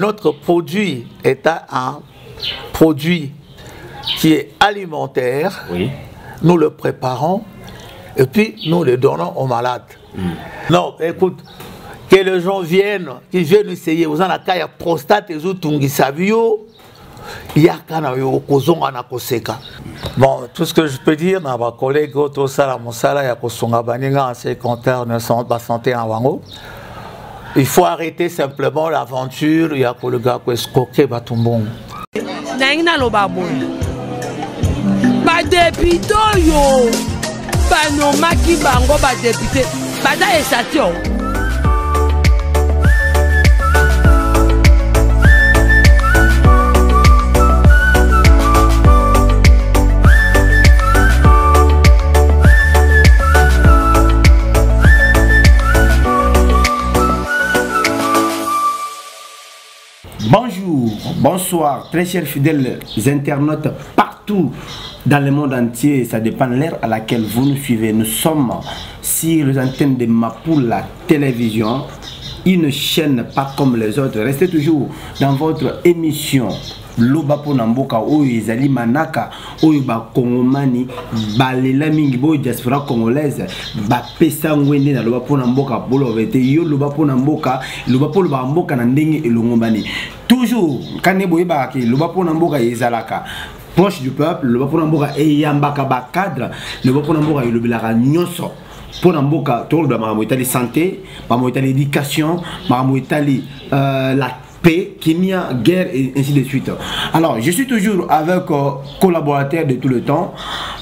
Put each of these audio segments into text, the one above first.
Notre produit est un produit qui est alimentaire. Oui. Nous le préparons et puis nous le donnons aux malades. Non, écoute, que les gens viennent, qu'ils viennent essayer. Vous en avez prostate et savio. Bon, tout ce que je peux dire, ma collègue Goto Salamosala, Yakosonga Baninga, ses compteurs ne sont pas santé en Wango. Il faut arrêter simplement l'aventure. Il y a que le gars qui est escroqué, Batumbong. Naina lo babon. Ba député yo. Ba no maki bango ba député. Ba da esatio. Bonjour, bonsoir, très chers fidèles internautes partout dans le monde entier. Ça dépend de l'heure à laquelle vous nous suivez. Nous sommes sur les antennes de Mapoula Télévision, une chaîne pas comme les autres. Restez toujours dans votre émission Loba Ponamboka, Oyo Zali Manaka, Oyo Ba Kongomani, Balela Mingi Boy diaspora congolaise, Ba Pesa Ngwende na Loba Ponamboka, Bolo Vete, Yo Loba Ponamboka, Loba Ponamboka na Ndenge et Longomani. Toujours, Kane Boyeba, Loba Ponamboka et Zalaka. Proche du peuple, Loba Ponamboka et Yambaka Ba cadre, Loba Ponamboka et Lobelara Nyoso. Ponamboka, tout le monde, santé, l'éducation, la paix, Kenya, guerre et ainsi de suite. Alors, je suis toujours avec collaborateurs de tout le temps.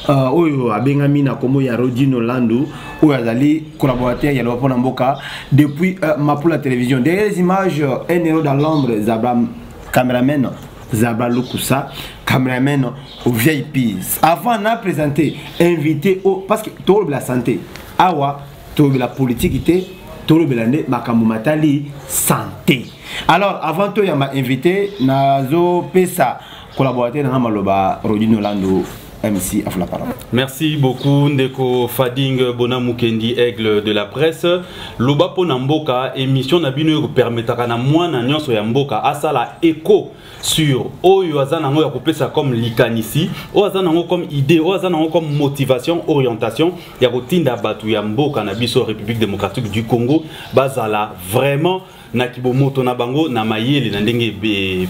Oyo Abengamina Komo Yarodino Landu, ou Azali, collaborateur Yalo Ponamboka, depuis Mapoula Télévision. Derrière les images, un héros dans l'ombre, Zabram, caméraman, Zabra Lukusa, caméraman au VIP. Avant, on a présenté, invité au. Parce que tout la santé, Awa, tout la politique, tout le Makamumatali, santé. Alors, avant tout, il m'a invité, Nazo Pesa, collaborateur dans Maloba, Rodino Lando, MC Aflapara. Merci beaucoup, Ndeko Fading Bonamukendi, aigle de la presse. Loba Ponamboka, émission Nabino permettra na moi na nyonso ya mboka asala écho sur Oyo Azanango ya kopesa comme likanisi, Oyo Azanango comme idée, Oyo Azanango comme motivation, orientation, ya kotinda batu ya mboka na biso République démocratique du Congo, bazala vraiment na kibomoto na bango na mayele na ndenge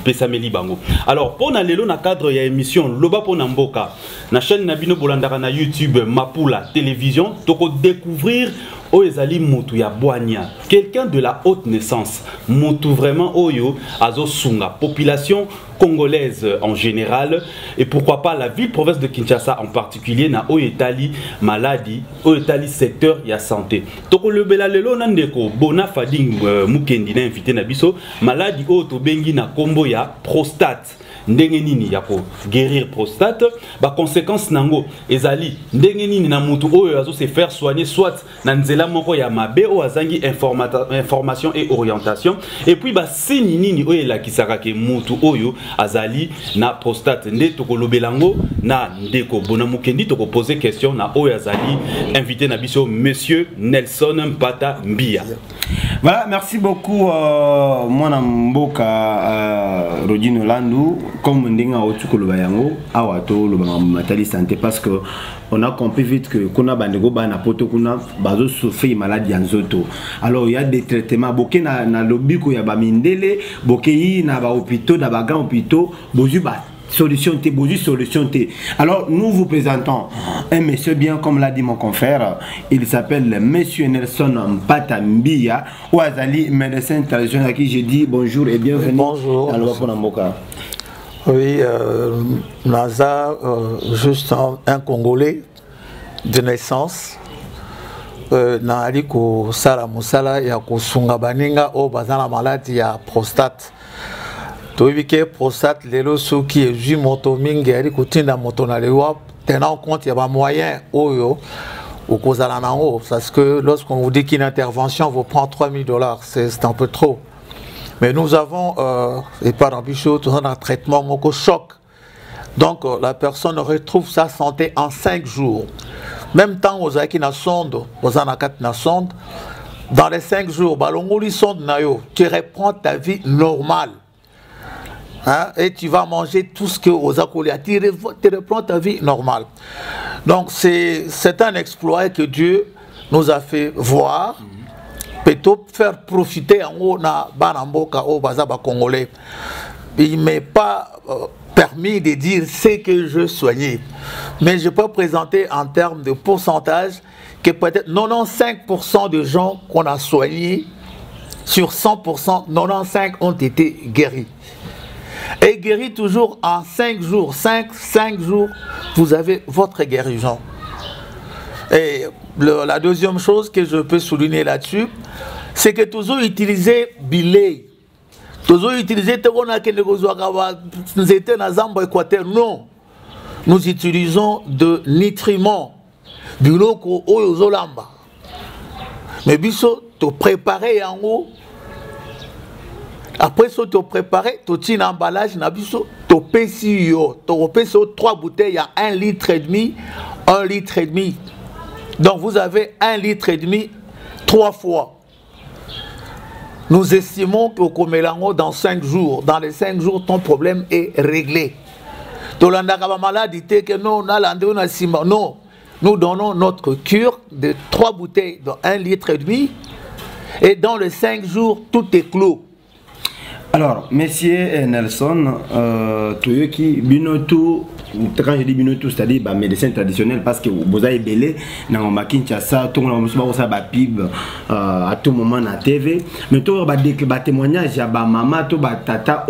pesameli bango. Alors pour na lelo na cadre ya émission Loba Ponamboka na chaîne Nabino Bolandara na YouTube Mapoula Télévision, toko découvrir Oyezali Motu ya Boania, quelqu'un de la haute naissance, Motu vraiment Oyo Azo Sunga, population congolaise en général et pourquoi pas la ville-province de Kinshasa en particulier na Oyetali maladie, Oyetali secteur ya santé. Toko le bela lelo nandeko Bona Fading Mukendi na invité na biso maladie Oto bengi na kombo ya prostate. Ndenge nini ya ko guérir prostate ba conséquence nango ezali ndenge nini na mutu oyo azo se faire soigner soit na nzela moko ya mabe o azangi information et orientation et puis ba signe nini oyo la kisaka ke mutu oyo azali na prostate nde tokolobelango na ndeko Bonamukendi toko poser question na oyo azali invité na biso monsieur Nelson Mpata Mbia. Voilà, merci beaucoup Mwana Mboka Rodino Landu. Comme Ndinga Otukolo Yango, Awato, le matali santé, parce que on a compris vite que Kuna Bandego Bana Poto Kuna Bazo souffre maladie en zoto. Alors il y a des traitements, Boké na lobby ko ya ba mindele, Boké yi na ba hôpitaux, na ba grand hôpitaux, Bozu ba solution T, Bozu solution T. Alors nous vous présentons un monsieur bien comme l'a dit mon confrère, il s'appelle monsieur Nelson Mpata Mbia, ou Azali médecin traditionnel à qui je dis bonjour et bienvenue. Bonjour. À Loba Ponamboka. Oui, Naza, juste un Congolais de naissance. Naali ko sala musala ya kosunga baninga o bazana maladie ya prostate. Toyibike prostate lelo soki ezui moto mingi ali kotinda moto na lewa tenant compte il y a pas moyen oyo au kozala nango parce que lorsqu'on vous dit qu'une intervention vous prend $3000, c'est un peu trop. Mais nous avons, et pas d'ambition, un traitement moko choc. Donc la personne retrouve sa santé en 5 jours. même temps aux qui na sonde, aux anakat na sonde, dans les 5 jours, balongoli sonde na yo, tu reprends ta vie normale. Hein, et tu vas manger tout ce que aux acolytes, tu reprends ta vie normale. Donc c'est un exploit que Dieu nous a fait voir, plutôt faire profiter en haut na banamboka au bazaba congolais. Il m'est pas permis de dire ce que je soignais, mais je peux présenter en termes de pourcentage que peut-être 95% de gens qu'on a soignés sur 100%, 95 ont été guéris. Et guéri toujours en 5 jours, 5 jours, vous avez votre guérison. Et la deuxième chose que je peux souligner là-dessus, c'est que toujours utiliser billet, toujours utiliser non, nous utilisons de nutriments, biloko oyozolamba. Mais biso te préparer en haut. Après ça, tu prépares, tu tiens un emballage, tu pèses 3 bouteilles à 1,5 litre, 1,5 litre. Donc vous avez 1,5 litre 3 fois. Nous estimons que mélange dans 5 jours. Dans les 5 jours, ton problème est réglé. Non, nous donnons notre cure de 3 bouteilles de 1,5 litre. Et dans les 5 jours, tout est clos. Alors, monsieur Nelson, Toyoki, Binotou, quand je dis Binotou, c'est-à-dire médecin traditionnel, parce que vous avez belé, dans ma Kinshasa, tout le monde a pib à tout moment à TV, mais tout le témoignage, il y a maman, tout le tata,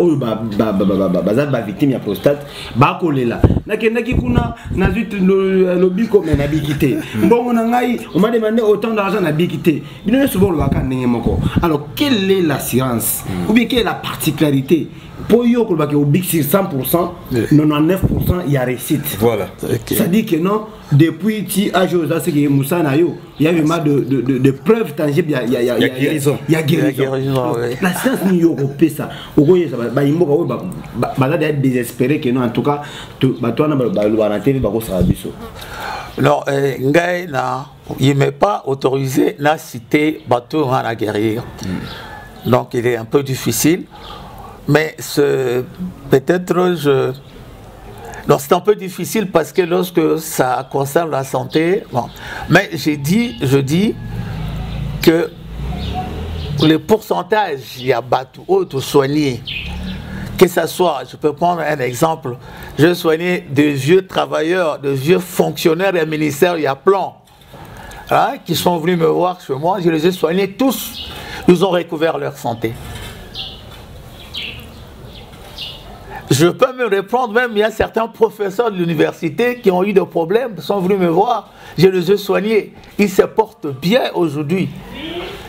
la victime de prostate, bakolé là. Nakendaki kuna, nazut le biko mais nabikité. Bon, on m'a demandé autant d'argent nabikité. Binotou souvent le wakan n'engemoko. Alors, quelle est l'assurance ou bien quelle est la particularité? Pour yo que au big sur 100%, 99% il y a réussite. Voilà. Okay. Ça dit que non, depuis ti ajoza ce que Moussa Nayo, il y a vraiment de preuves tangibles, il y a guérison. Il y a guérison. La science n'y européenne ça. Au goye ça ba imbo ba d'être désespéré que non en tout cas ba toi na ba TV ba ko sera biso. Non, ngai na il m'est pas autorisé na citer bateau à guérir. Donc il est un peu difficile. Mais peut-être c'est un peu difficile parce que lorsque ça concerne la santé, bon. Mais je dis que le pourcentage, il y a battu auto soigné, que ce soit, je peux prendre un exemple, je soignais de vieux travailleurs, de vieux fonctionnaires et ministères, il y a plein, hein, qui sont venus me voir chez moi, je les ai soignés tous, ils ont recouvert leur santé. Je peux me reprendre, même il y a certains professeurs de l'université qui ont eu des problèmes, sont venus me voir, je les ai soignés. Ils se portent bien aujourd'hui.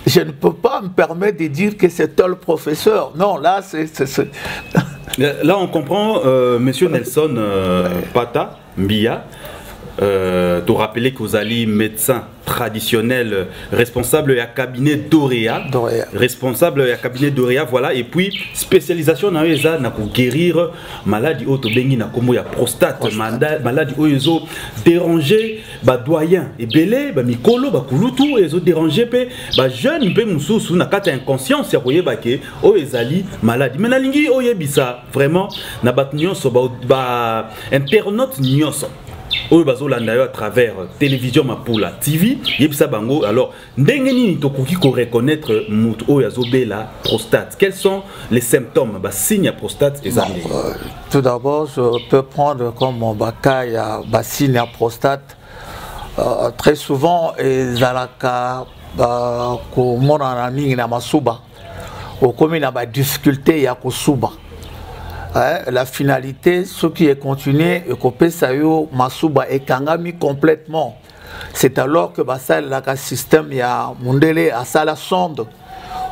Je ne peux pas me permettre de dire que c'est tel professeur. Non, là, c'est... Là, on comprend, monsieur Nelson Pata, Mbia, de rappeler que vous allez médecin traditionnel, responsable du cabinet Dorea, responsable du cabinet Dorea, voilà, et puis spécialisation dans les na pour guérir maladie auto-bengi na komo ya prostate, maladie oyo déranger ba doyen et belé ba mikolo ba kulutu ezo déranger pe ba jeune pe mususu na kata inconscience ya koyeba ke o ezali maladie. Mais na lingi oyebisa vraiment na bat nyonso ba internaute nyonso oyo bazolanda yo à travers télévision Mapula TV yebisa bango. Alors ndenge nini tokoki ko reconnaître mutu oyo azobela prostate? Quels sont les symptômes ba signe ya prostate ezali? Tout d'abord, je peux prendre comme mon cas ya ba signe ya prostate. Très souvent ezalaka ko mona na mingi na masuba o komi na ba difficulté ya kosuba. La finalité, ce qui est continué, et que Sayo Masuba et Kangami complètement. C'est alors que le système ya Mundele a sa la sonde.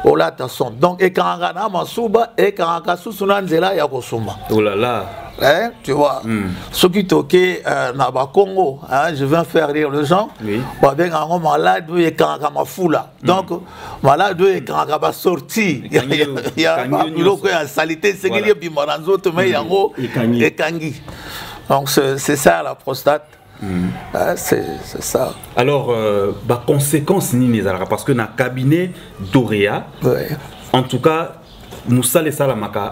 Oh là, ta sonde. Donc, et Kangana Masuba et Kangasu Sunanzela Yakosuma. Oh là là. Hein, tu vois, ce qui toquait Naba Congo, hein, je viens faire rire les gens. Oui. Bien un malade et quand ma foula. Donc malade et quand ma sorti, il y a une salité, c'est qu'il y a bimaranzo, mais yango et kangi. Donc c'est ça la prostate. C'est ça. Alors, conséquence nini parce que dans le cabinet d'Orea, en tout cas, nous salons ça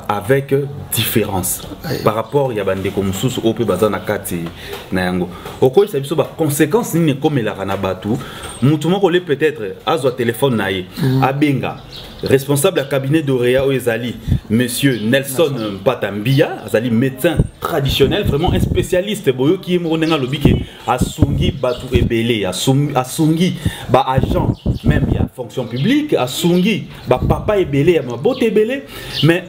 avec différence par rapport à bande comme sous au peu bazana kati na yango. Oko ça biso ba conséquence nini comme la kana batu, mutu moko le peut-être azo téléphone naie abenga responsable du cabinet d'Orea Oezali, monsieur Nelson Mpatambia, azali médecin traditionnel, vraiment un spécialiste boyo qui est monenga lobiki asungi batu ebele, asungi ba agent même il y a fonction publique, asungi ba papa ebele ya mabote ebele, mais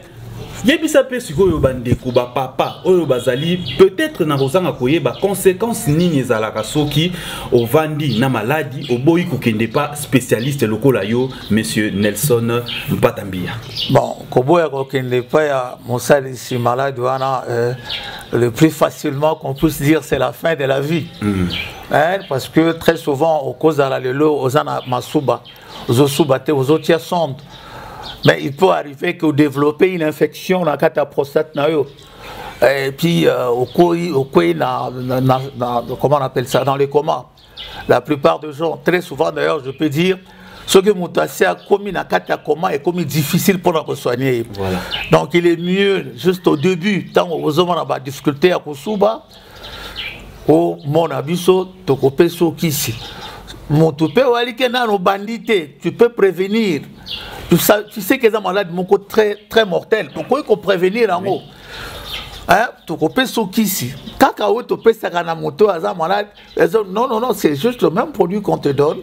yebisa pe sikoyo bandeko ba papa oyo bazali peut-être na kozanga koyeba conséquences nini ezalaka soki ovandi na maladie oboyi kokende pas spécialiste lokola yo monsieur Nelson Mpatambia. Bon, koboya kokende pas ya mosali si malade wana le plus facilement qu'on puisse dire c'est la fin de la vie. Parce que très souvent au cause de la lelo ozana masuba ozosuba te ozotia sonde. Mais il peut arriver que vous développez une infection dans la prostate. Et puis, comment on appelle ça, dans les comas. La plupart des gens, très souvent d'ailleurs, je peux dire, ce que Moutassé a commis dans le coma est commis difficile pour nous soigner. Voilà. Donc il est mieux, juste au début, tant que vous avez des difficultés à Koussouba, au mon abisso, tu peux sokisi. Mon toupé, tu peux prévenir. Tu sais que les malades sont très mortels. Donc, il faut prévenir en haut. Tu peux sokisi. Quand tu peux faire moto à malade, non, c'est juste le même produit qu'on te donne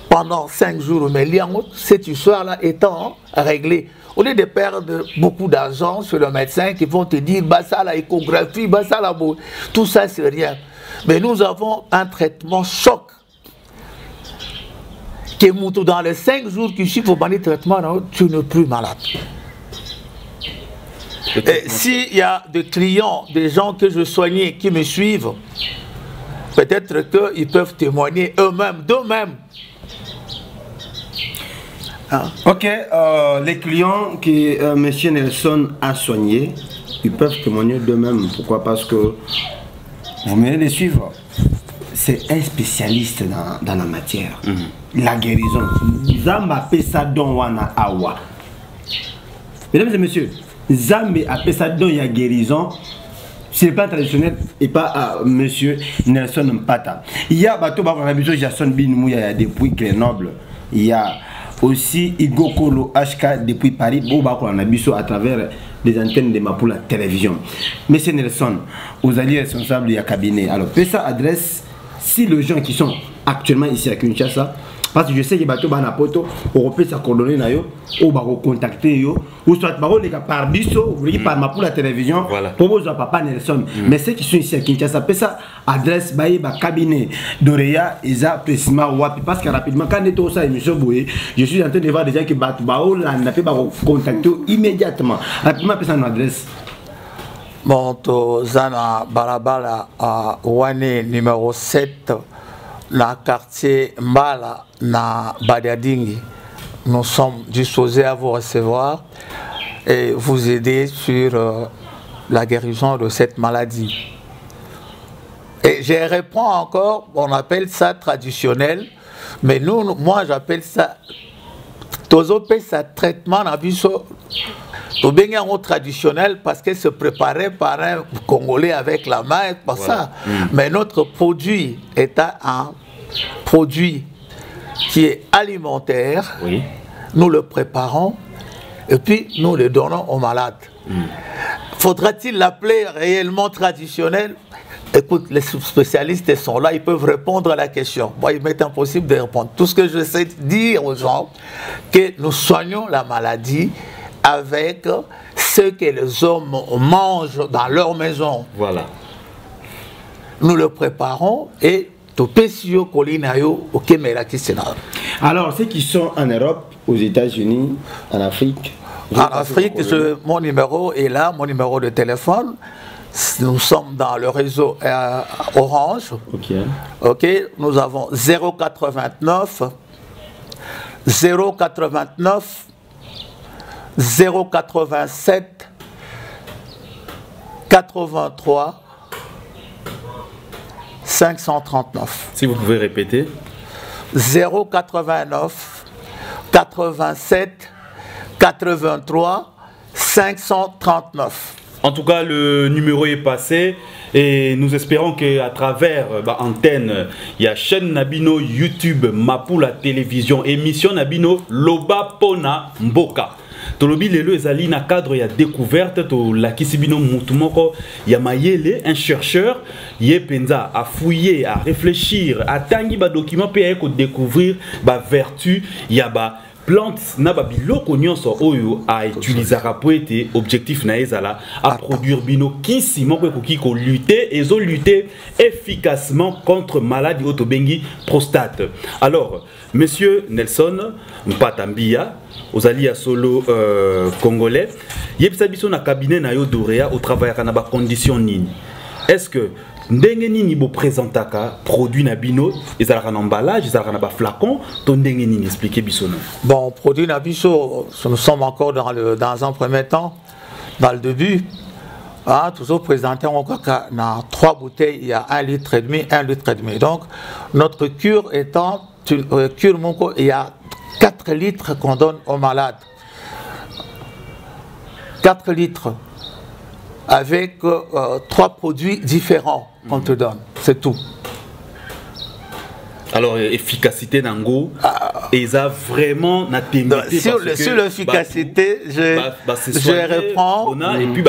pendant 5 jours. Mais cette histoire-là étant réglée. Au lieu de perdre beaucoup d'argent sur le médecin qui vont te dire, bah ça la échographie, bah ça la beau. Tout ça, c'est rien. Mais nous avons un traitement choc. Que dans les 5 jours qui suivent au banni traitement, tu n'es plus malade. S'il y a des clients, des gens que je soignais qui me suivent, peut-être qu'ils peuvent témoigner eux-mêmes, d'eux-mêmes. Ok, les clients que M. Nelson a soignés, ils peuvent témoigner d'eux-mêmes. Pourquoi? Parce que vous venez de suivre. C'est un spécialiste dans la matière. La guérison. Zamba Pesadon Wana Awa. Mesdames et messieurs, Zambé a Pesadon ya guérison. C'est pas traditionnel et pas monsieur Nelson Mpata. Il y a Bato Bakanabiso Jason Binmouya depuis Grenoble. Il y a aussi Igokolo HK depuis Paris. Bakanabiso à travers des antennes de Mapoula télévision. Monsieur Nelson, vous allez responsable du cabinet. Alors, Pesa adresse si les gens qui sont actuellement ici à Kinshasa, parce que je sais que bateau banapoto, on peut se coordonner na yo, ou ba contacter yo, ou soit ba les par biso, ou par ma pour la télévision, pour vous papa Nelson. Mais ceux qui sont ici à Kinshasa, Pesa adresse baye ba cabinet d'Orea Eza précisément wapi parce que rapidement quand on est ça émission Boué, je suis en train de voir des gens qui battent ba là n'a pas contacter immédiatement. Rapidement Pesa une adresse. Bon, Zana Balabala à Wane numéro 7, dans le quartier Mbala, na Badiadingi. Nous sommes disposés à vous recevoir et vous aider sur la guérison de cette maladie. Et je réponds encore, on appelle ça traditionnel, mais moi j'appelle ça traitement traditionnel parce que c'est préparé par un Congolais avec la main, pas ça. Mais notre produit est un produit qui est alimentaire. Nous le préparons et puis nous le donnons aux malades. Faudra-t-il l'appeler réellement traditionnel? Écoute, les spécialistes sont là, ils peuvent répondre à la question. Moi, il m'est impossible de répondre. Tout ce que je sais dire aux gens, que nous soignons la maladie avec ce que les hommes mangent dans leur maison. Voilà. Nous le préparons et alors, ceux qui sont en Europe, aux États-Unis, en Afrique. En Afrique, mon numéro est là, mon numéro de téléphone. Nous sommes dans le réseau Orange. Ok. Nous avons 089 089 087 83 539. Si vous pouvez répéter. 089 87 83 539. En tout cas, le numéro est passé et nous espérons qu'à travers antenne, il y a chaîne Nabino YouTube, Mapula télévision, émission Nabino Loba Pona Mboka. Tolobi lelo ezali na cadre ya découverte to la kisibino mutumoko ya mayele, un chercheur ye penza a fouiller, à réfléchir, à tangi ba document pe ko découvrir ba vertu ya ba plante na ba biloko nyonso oyo a utiliser pour être objectif na ezala à produire bino kisi moko ko lutter et zo lutter efficacement contre maladie autobengi prostate. Alors monsieur Nelson Mpatambia Ozali à solo congolais yebisa biso na cabinet na yo Dorea au travail na ba condition nini. Est-ce que ndenge nini bo présentaka produit na bino ezalaka na emballage ezalaka na ba flacon to ndenge nini expliquer biso non? Bon, produit na biso, nous sommes encore dans un premier temps dans le début. Ah, toujours présenté encore dans 3 bouteilles, il y a 1,5 litre, 1,5 litre. Donc notre cure étant cure monko, il y a 4 litres qu'on donne aux malades. 4 litres avec 3 produits différents qu'on te donne. C'est tout. Alors, efficacité d'Ango, et ça vraiment n'a sur l'efficacité, je reprends. Et puis,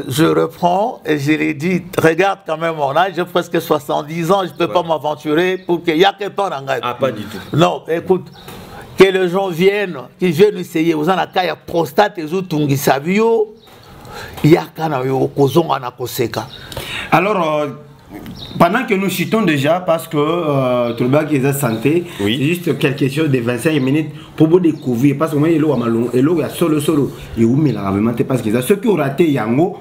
je reprends et je l'ai dit, regarde quand même mon âge, j'ai presque 70 ans, je ne peux pas m'aventurer pour qu'il y ait que pas d'engrais. Ah, pas du tout. Non, écoute. Que les gens viennent, qu'ils viennent essayer. Vous en avez un prostate et tout, il y a alors, pendant que nous chutons déjà, parce que tout le monde qui est santé, oui. C'est juste quelque chose de 25 minutes pour vous découvrir. Parce que moi, il y a solo, et parce que ceux qui ont raté Yango,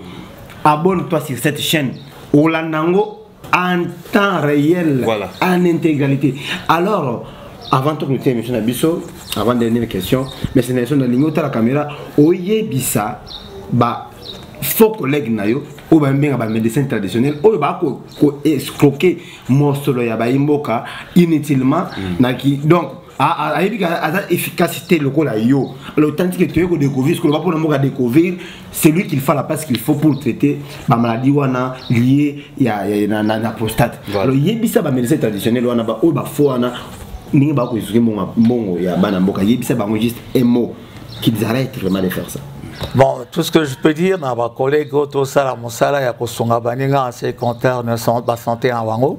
abonne-toi sur cette chaîne. Olandango en temps réel, voilà. En intégralité. Alors, avant de nous terminer, M. Nabiso, avant dernière question, mais c'est une ligne de la caméra, oye bisa, bah, faux collègues nayo, ou bien un médecin traditionnel, ou bien escroquer mon solo ya ba imboka inutilement, donc à efficacité locale yo. Alors tant que tu es découvrir ce que le va pour découvrir, c'est lui qu'il fait la place qu'il faut pour traiter la maladie wana liée à la prostate. Alors il y a bisa ba médecin traditionnel wana ba ou ba faux wana. Ni ba koisuke mongo ya bana mboka yebisa bango juste un mot qu'ils arrêtent vraiment de faire ça. Bon, tout ce que je peux dire na ba collègue to sala mosala ya ko songa baninga en secondaire ne sont pas santé en wango.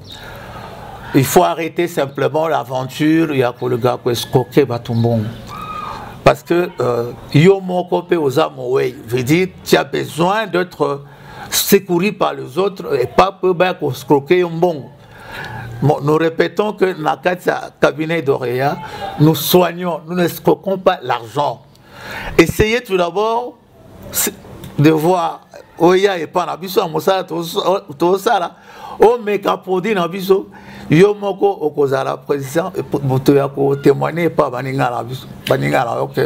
Il faut arrêter simplement l'aventure ya ko le gars ko escroquer batumbon. Parce que yo moko pe ozamowe, veut dire tu as besoin d'être secouru par les autres et pas peu ba ko escroquer un bon. Bon, nous répétons que dans le cabinet Dorea, nous soignons, nous n'escroquons pas l'argent. Essayez tout d'abord de voir, Oya et pas Nabiso, Moussa, tout ça là, au mécaprodi Nabiso, Yomoko, Okozala, président, et témoigner pas Baninga Nabiso, ok,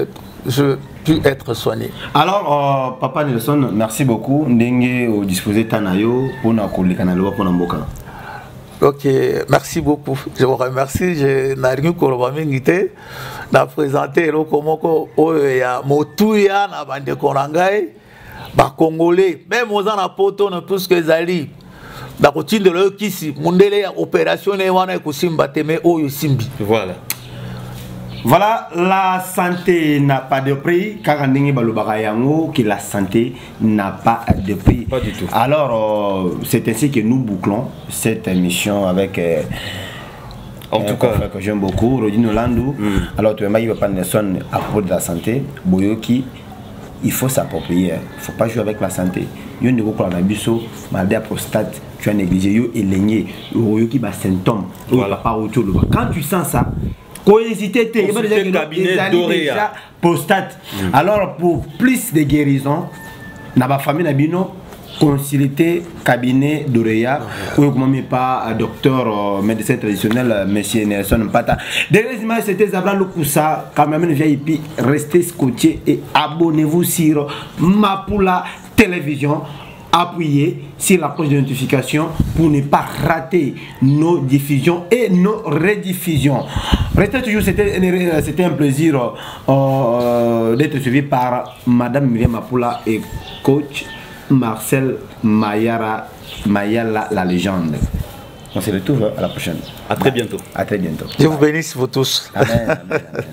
je puis être soigné. Alors, Papa Nelson, merci beaucoup. Ndenge disposé Tanayo pour na Kanalo pour Namboka. Ok, merci beaucoup. Je vous remercie. Je n'ai pas présenté le Komoko, Oya, Motuya, Nabande Korangai, Congolais, même aux anapoto, ne plus que Zali. La routine de l'eau qui s'y, Mundele, opération, et on a Kusimba, Teme, Oyo Simbi. Voilà. Voilà, la santé n'a pas de prix, car que la santé n'a pas de prix. Pas du tout. Alors, c'est ainsi que nous bouclons cette émission avec en tout cas que j'aime beaucoup, Rodino Landou. Alors, tu m'as dit pas Nelson à propos de la santé, Boyoki, il faut s'approprier, il ne faut pas jouer avec la santé. Il y a un niveau pour la biso, maladie à prostate, tu as négligé, il y a éleigné, il y a des symptômes, quand tu sens ça, hésiter cabinet Dorea prostate. Alors pour plus de guérison na ba famille na bino consulter cabinet Dorea ou comment pas docteur médecin traditionnel monsieur Nelson Mpata. Deuxièmement c'était Zabra Lukusa quand même VIP, restez scotché et abonnez-vous sur Mapula télévision. appuyer sur la cloche de notification pour ne pas rater nos diffusions et nos rediffusions. Restez toujours, c'était un plaisir d'être suivi par Madame Myriam Apula et coach Marcel Mayala, la légende. On se retrouve à la prochaine. À très bientôt. À très bientôt. Dieu vous bénisse vous tous. Amen, amen, amen.